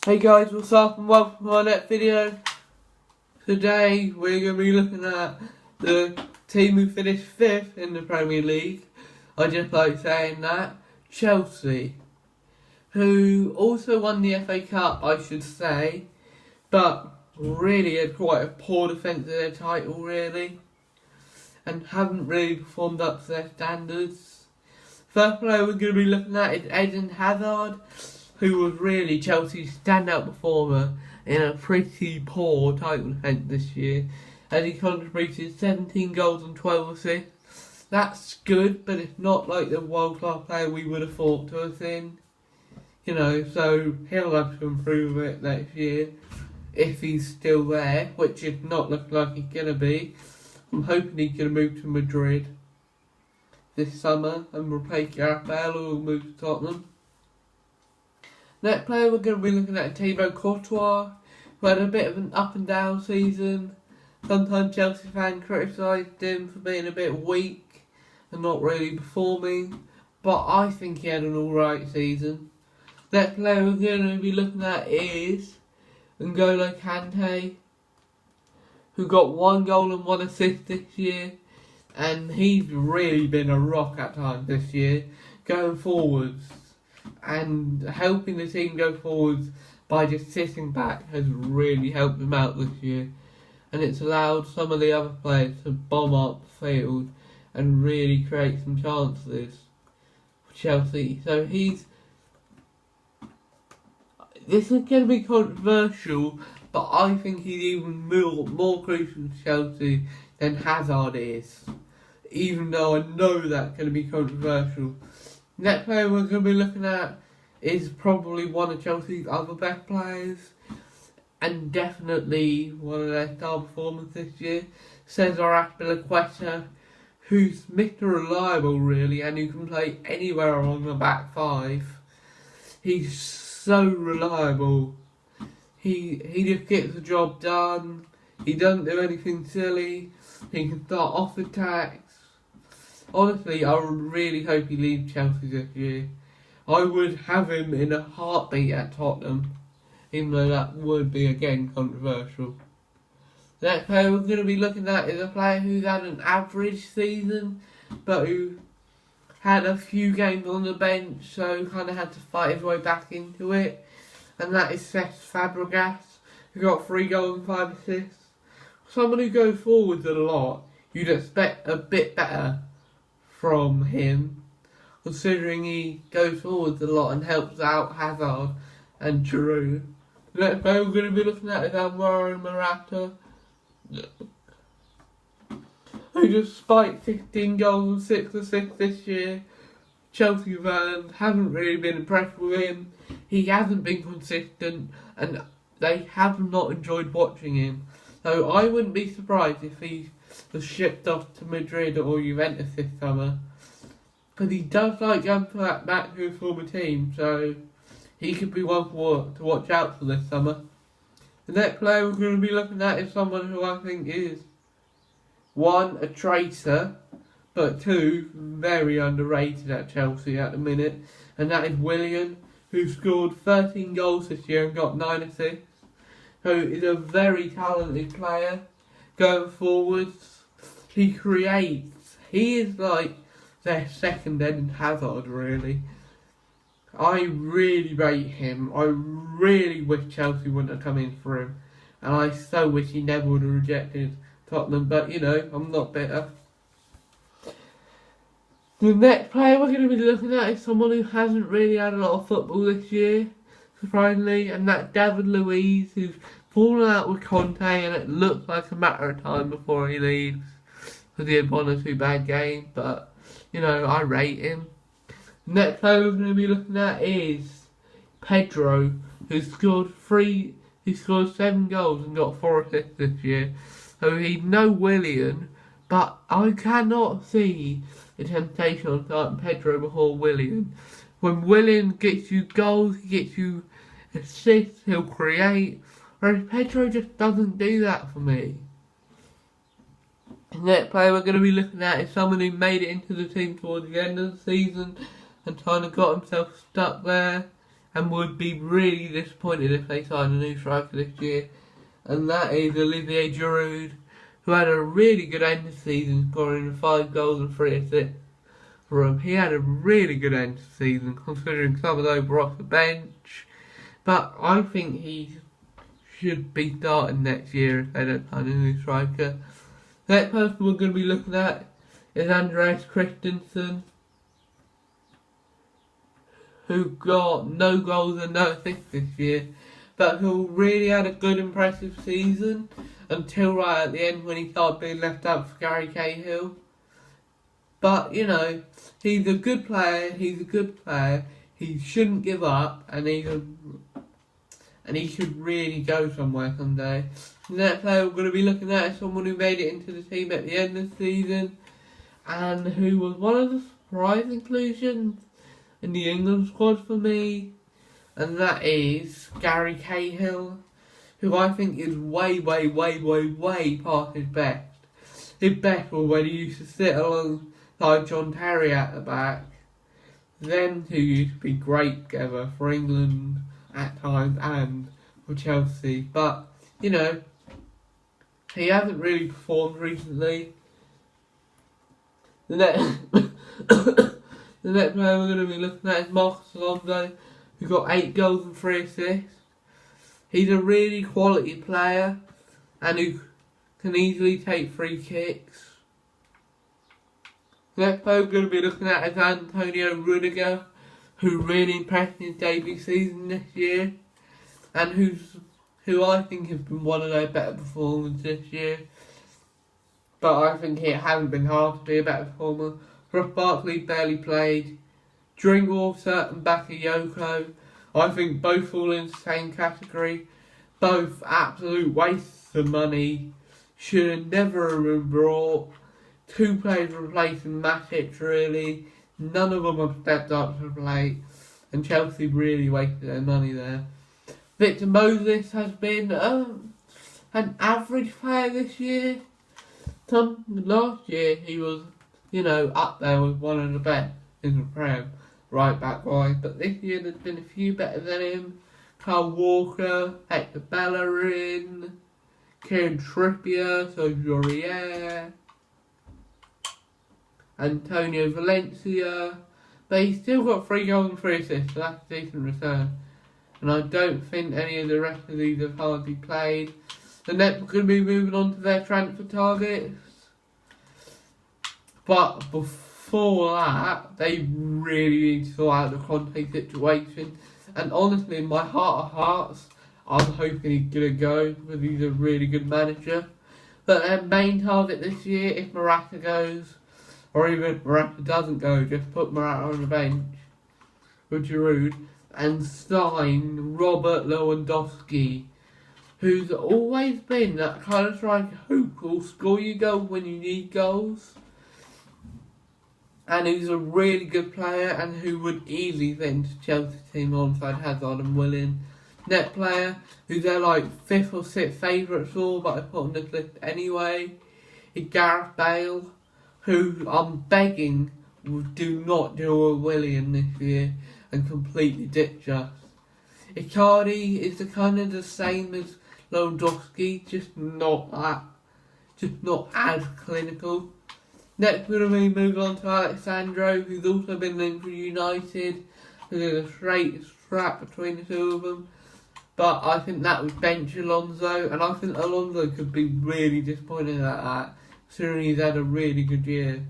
Hey guys, what's up and welcome to my next video. Today we're going to be looking at the team who finished 5th in the Premier League. I just like saying that. Chelsea, who also won the FA Cup, I should say, but really had quite a poor defence of their title really, and haven't really performed up to their standards. First player we're going to be looking at is Eden Hazard, who was really Chelsea's standout performer in a pretty poor title defence this year, as he contributed 17 goals and 12 assists. That's good, but it's not like the world-class player we would have thought to have seen. So he'll have to improve it next year, if he's still there, which is not looking like he's going to be. I'm hoping he's going to move to Madrid this summer and replace Gareth Bale, who will move to Tottenham. Next player we're going to be looking at Thibaut Courtois, who had a bit of an up and down season. Sometimes Chelsea fans criticised him for being a bit weak and not really performing, but I think he had an alright season. Next player we're going to be looking at is N'Golo Kante, who got 1 goal and 1 assist this year, and he's really been a rock at times this year, going forwards. And helping the team go forwards by just sitting back has really helped them out this year. And it's allowed some of the other players to bomb up the field and really create some chances for Chelsea. So this is going to be controversial, but I think he's even more crucial to Chelsea than Hazard is. Even though I know that's going to be controversial. Next player we're going to be looking at is probably one of Chelsea's other best players, and definitely one of their star performers this year, Cesar Azpilicueta, who's Mr. Reliable really, and who can play anywhere along the back five. He's so reliable. He just gets the job done. He doesn't do anything silly. He can start off attacks. Honestly, I really hope he leaves Chelsea this year. I would have him in a heartbeat at Tottenham, even though that would be again controversial. The next player we're going to be looking at is a player who's had an average season, but who had a few games on the bench, so kind of had to fight his way back into it. And that is Cesc Fabregas, who got 3 goals and 5 assists. Someone who goes forwards a lot, you'd expect a bit better from him, considering he goes forwards a lot and helps out Hazard and Giroud. The next player we're going to be looking at is Alvaro Morata, who despite 15 goals and 6 assists this year, Chelsea fans haven't really been impressed with him. He hasn't been consistent and they have not enjoyed watching him. So I wouldn't be surprised if he was shipped off to Madrid or Juventus this summer, because he does like going back to his former team, so he could be one to watch out for this summer. The next player we're going to be looking at is someone who I think is 1, a traitor, but 2, very underrated at Chelsea at the minute, and that is Willian, who scored 13 goals this year and got 9 assists. So he's a very talented player going forwards. He creates. He is like their second Eden Hazard really. I really rate him. I really wish Chelsea wouldn't have come in for him. And I so wish he never would have rejected Tottenham. But I'm not bitter. The next player we're going to be looking at is someone who hasn't really had a lot of football this year, surprisingly, and that's David Luiz, who's fallen out with Conte, and it looks like a matter of time before he leaves, because he had 1 or 2 bad games, but, I rate him. The next player we're going to be looking at is Pedro, who scored 7 goals and got 4 assists this year. So he's no Willian, but I cannot see the temptation on starting Pedro before Willian. When Willian gets you goals, he gets you assists, he'll create, whereas Pedro just doesn't do that for me. The next player we're going to be looking at is someone who made it into the team towards the end of the season and kind of got himself stuck there, and would be really disappointed if they signed a new striker this year, and that is Olivier Giroud, who had a really good end of the season, scoring 5 goals and 3 assists for him. He had a really good end of the season, considering some of those were off the bench, but I think he should be starting next year if they don't sign a new striker. The next person we're going to be looking at is Andreas Christensen, who got no goals and no assists this year, but who really had a good impressive season until right at the end when he started being left out for Gary Cahill. But, you know, he's a good player, he shouldn't give up, and he should really go somewhere someday. The next player we're going to be looking at is someone who made it into the team at the end of the season, and who was one of the surprise inclusions in the England squad for me, and that is Gary Cahill, who I think is way past his best. His best was when he used to sit alongside John Terry at the back. Them two used to be great together for England at times and for Chelsea, but, you know, he hasn't really performed recently. The next player we're going to be looking at is Marcos Alonso, who got 8 goals and 3 assists. He's a really quality player and who can easily take free kicks. The next player we're going to be looking at is Antonio Rudiger, who really impressed in his debut season this year, and who I think has been one of their better performers this year. But I think it hasn't been hard to be a better performer. Ross Barkley barely played. Drinkwater and Bakayoko, I think both fall in the same category. Both absolute wastes of money. Should have never have been brought. 2 players replacing Matic really. None of them have stepped up to the plate. And Chelsea really wasted their money there. Victor Moses has been an average player this year. Last year he was, you know, up there with one of the best in the Prem, right back wise. But this year there's been a few better than him. Kyle Walker, Hector Bellerin, Kieran Trippier, Sergio Aurier, Antonio Valencia. But he's still got 3 goals and 3 assists, so that's a decent return. And I don't think any of the rest of these have hardly played. The next we're going to be moving on to their transfer targets. But before that, they really need to sort out the Conte situation. And honestly, in my heart of hearts, I'm hoping he's going to go because he's a really good manager. But their main target this year, if Morata goes, or even if Morata doesn't go, just put Morata on the bench with Giroud and sign Robert Lewandowski, who's always been that kind of striker who will score you goals when you need goals, and who's a really good player and who would easily fit into Chelsea team alongside Hazard and Willian. Next player, who's their 5th or 6th favourites for, but I put on this list anyway, is Gareth Bale, who I'm begging do not do a Willian this year and completely ditch us. Icardi is the same as Lewandowski, just not as clinical. Next we're going to move on to Alexandro, who's also been linked for United. There's a straight strap between the two of them. But I think that would bench Alonso, and I think Alonso could be really disappointed at that, considering he's had a really good year.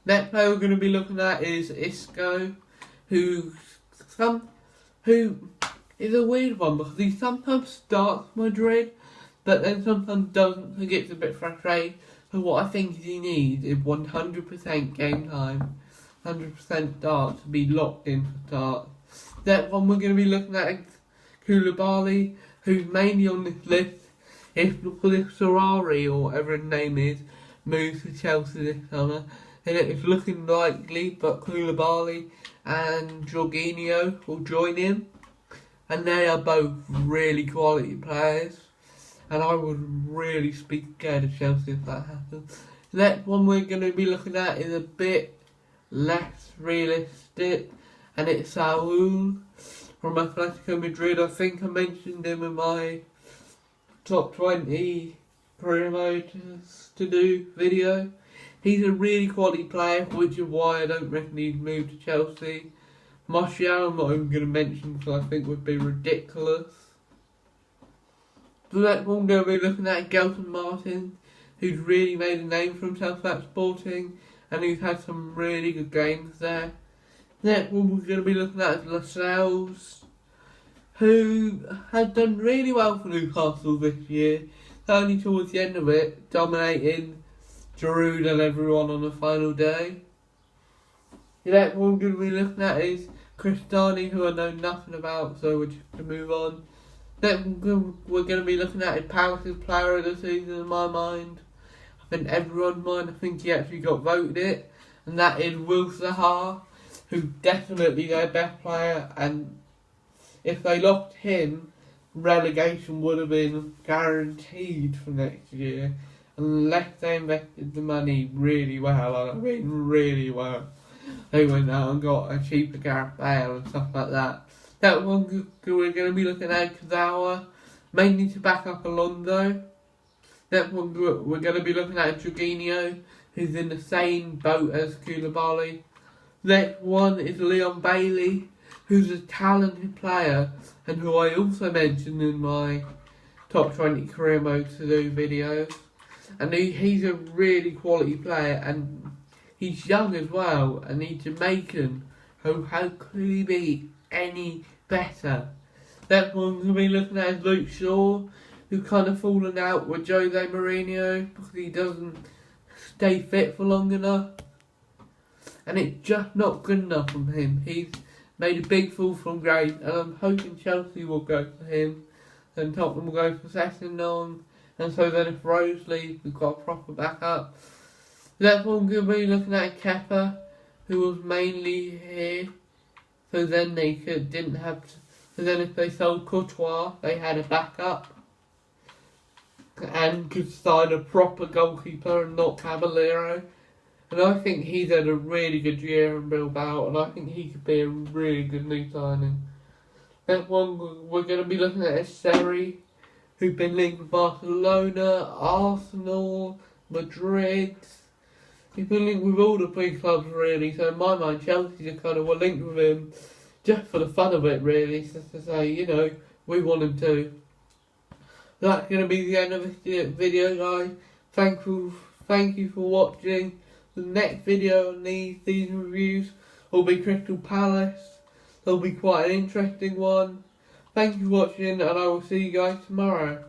Next player we're going to be looking at is Isco, who is a weird one because he sometimes starts Madrid, but then sometimes doesn't, and gets a bit frustrated. So what I think he needs is 100% game time, 100% start to be locked in for start. That one we're going to be looking at is Koulibaly, who's mainly on this list if Ferrari or whatever his name is moves to Chelsea this summer. And it's looking likely, but Koulibaly and Jorginho will join him, and they are both really quality players, and I would really be scared of Chelsea if that happens. The next one we're going to be looking at is a bit less realistic, and it's Saul from Atletico Madrid. I think I mentioned him in my top 20 career mode to do video. He's a really quality player, which is why I don't reckon he'd move to Chelsea. Martial I'm not even going to mention because I think would be ridiculous. The next one we're going to be looking at Gelson Martin, who's really made a name for himself at Sporting and who's had some really good games there. The next one we're going to be looking at is Lascelles, who has done really well for Newcastle this year, only towards the end of it, dominating Giroud and everyone on the final day. The next one we're going to be looking at is Cristani, who I know nothing about, so we're just going to move on. Next one we're going to be looking at is Palace's player of the season in my mind. I think everyone's mind, I think he actually got voted it, and that is Will Zaha, who's definitely their best player, and if they lost him, relegation would have been guaranteed for next year, unless they invested the money really well, and I mean really well. They went out and got a cheaper Gareth Bale and stuff like that. That one we're going to be looking at Kazawa, mainly to back up Alonso. That one we're going to be looking at Jorginho, who's in the same boat as Koulibaly. Next one is Leon Bailey, who's a talented player and who I also mentioned in my top 20 career mode to do videos. And he's a really quality player and he's young as well, and he's Jamaican, so how could he be any better? That one we're going to be looking at is Luke Shaw, who kind of fallen out with Jose Mourinho because he doesn't stay fit for long enough. And it's just not good enough from him. He's made a big fall from grace, and I'm hoping Chelsea will go for him, and Tottenham will go for Sessegnon, and so then if Rose leaves, we've got a proper backup. That one we're going to be looking at Kepa, who was mainly here, so then they didn't have to, so then if they sold Courtois, they had a backup, and could sign a proper goalkeeper and not Caballero. And I think he's had a really good year in Bilbao, and I think he could be a really good new signing. That one we're going to be looking at is Seri, who's been linked with Barcelona, Arsenal, Madrid. He's been linked with all the big clubs really, so in my mind Chelsea just kind of were linked with him just for the fun of it really, just to say, you know, we want him to. That's going to be the end of this video, guys. Thank you for watching. The next video on these reviews will be Crystal Palace. It'll be quite an interesting one. Thank you for watching, and I will see you guys tomorrow.